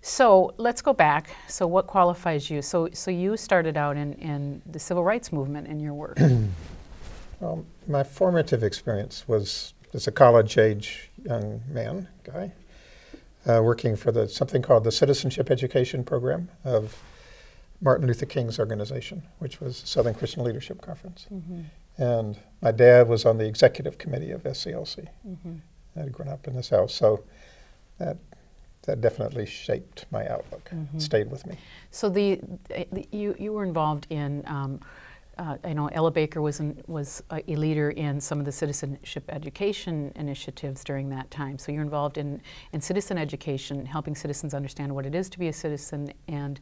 So let's go back. So what qualifies you? So you started out in the civil rights movement in your work. Well, my formative experience was as a college-age young man, guy, working for something called the Citizenship Education program of Martin Luther King's organization, which was the Southern Christian Leadership Conference. Mm-hmm. And my dad was on the executive committee of SCLC. Mm-hmm. I had grown up in the South, so that definitely shaped my outlook, stayed with me. So you were involved in, I know Ella Baker was a leader in some of the citizenship education initiatives during that time. So you're involved in citizen education, helping citizens understand what it is to be a citizen and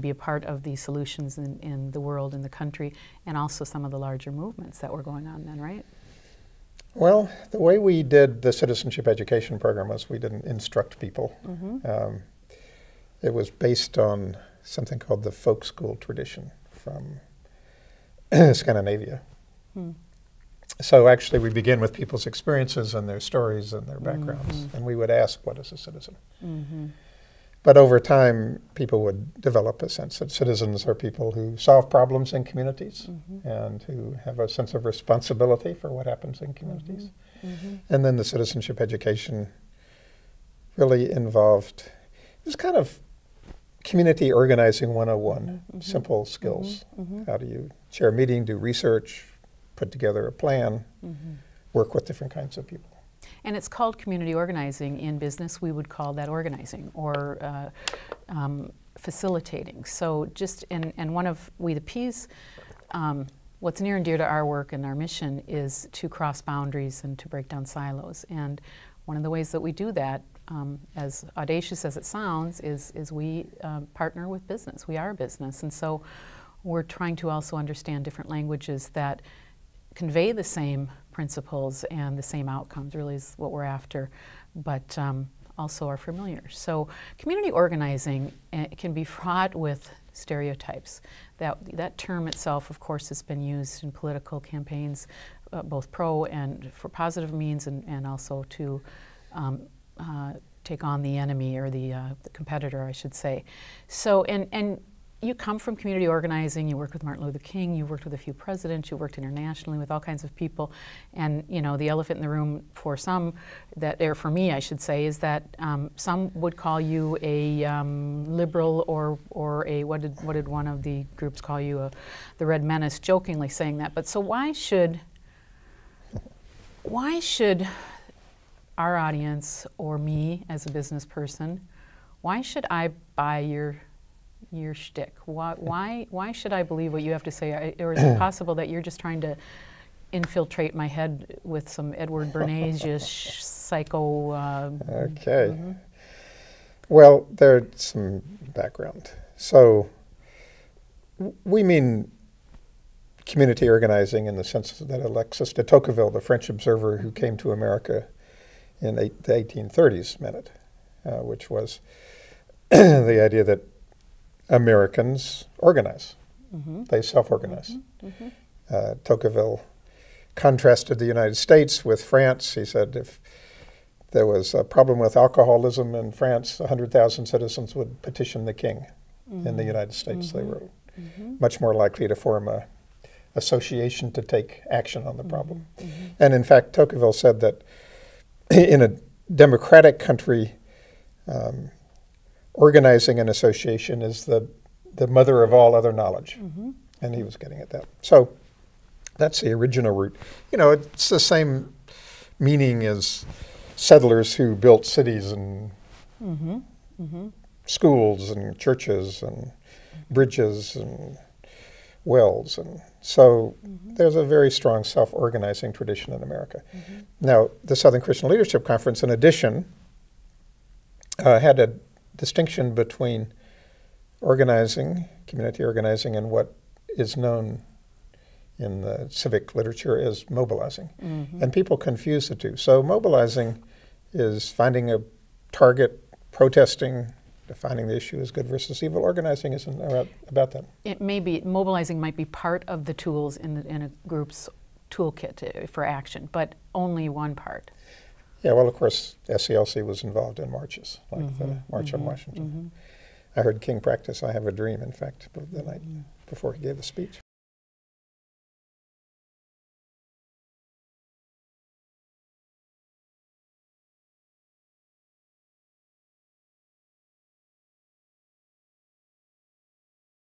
be a part of the solutions in the world, in the country, and also some of the larger movements that were going on then, right? Well, the way we did the citizenship education program was we didn't instruct people. Mm-hmm. It was based on something called the folk school tradition from Scandinavia. So actually we begin with people's experiences and their stories and their backgrounds, and we would ask, what is a citizen? But over time, people would develop a sense that citizens are people who solve problems in communities and who have a sense of responsibility for what happens in communities. And then the citizenship education really involved, it was kind of community organizing 101, simple skills. How do you chair a meeting, do research, put together a plan, work with different kinds of people. And it's called community organizing. In business, we would call that organizing or facilitating. So just, and one of WetheP's, what's near and dear to our work and our mission is to cross boundaries and to break down silos. And one of the ways that we do that, as audacious as it sounds, is we partner with business. We are a business. And so we're trying to also understand different languages that convey the same principles and the same outcomes, really is what we're after, but also are familiar. So community organizing can be fraught with stereotypes. That term itself, of course, has been used in political campaigns, both pro and for positive means, and also to take on the enemy or the competitor, I should say. So, and you come from community organizing, you work with Martin Luther King, you worked with a few presidents, you worked internationally with all kinds of people, and you know, the elephant in the room for some, or for me I should say, is that some would call you a liberal or a, what did one of the groups call you, the Red Menace, jokingly saying that. But so why should our audience, or me as a business person, why should I buy your shtick? Why should I believe what you have to say? Or is it possible that you're just trying to infiltrate my head with some Edward Bernays psycho? Okay. Well, there's some background. So we mean community organizing in the sense that Alexis de Tocqueville, the French observer who came to America in the 1830s, meant it, which was the idea that Americans organize. They self-organize. Tocqueville contrasted the United States with France. He said if there was a problem with alcoholism in France, 100,000 citizens would petition the king. In the United States, they were much more likely to form a association to take action on the problem. And in fact, Tocqueville said that in a democratic country, organizing an association is the mother of all other knowledge. And he was getting at that. So that's the original root. You know, it's the same meaning as settlers who built cities and schools and churches and bridges and wells. And so there's a very strong self-organizing tradition in America. Now, the Southern Christian Leadership Conference, in addition, had a distinction between organizing, community organizing, and what is known in the civic literature as mobilizing. And people confuse the two. So mobilizing is finding a target, protesting, defining the issue as good versus evil. Organizing isn't about that. It may be, mobilizing might be part of the tools in a group's toolkit for action, but only one part. Yeah, well, of course, SCLC was involved in marches, like the March on Washington. I heard King practice I Have a Dream, in fact, the night before he gave the speech.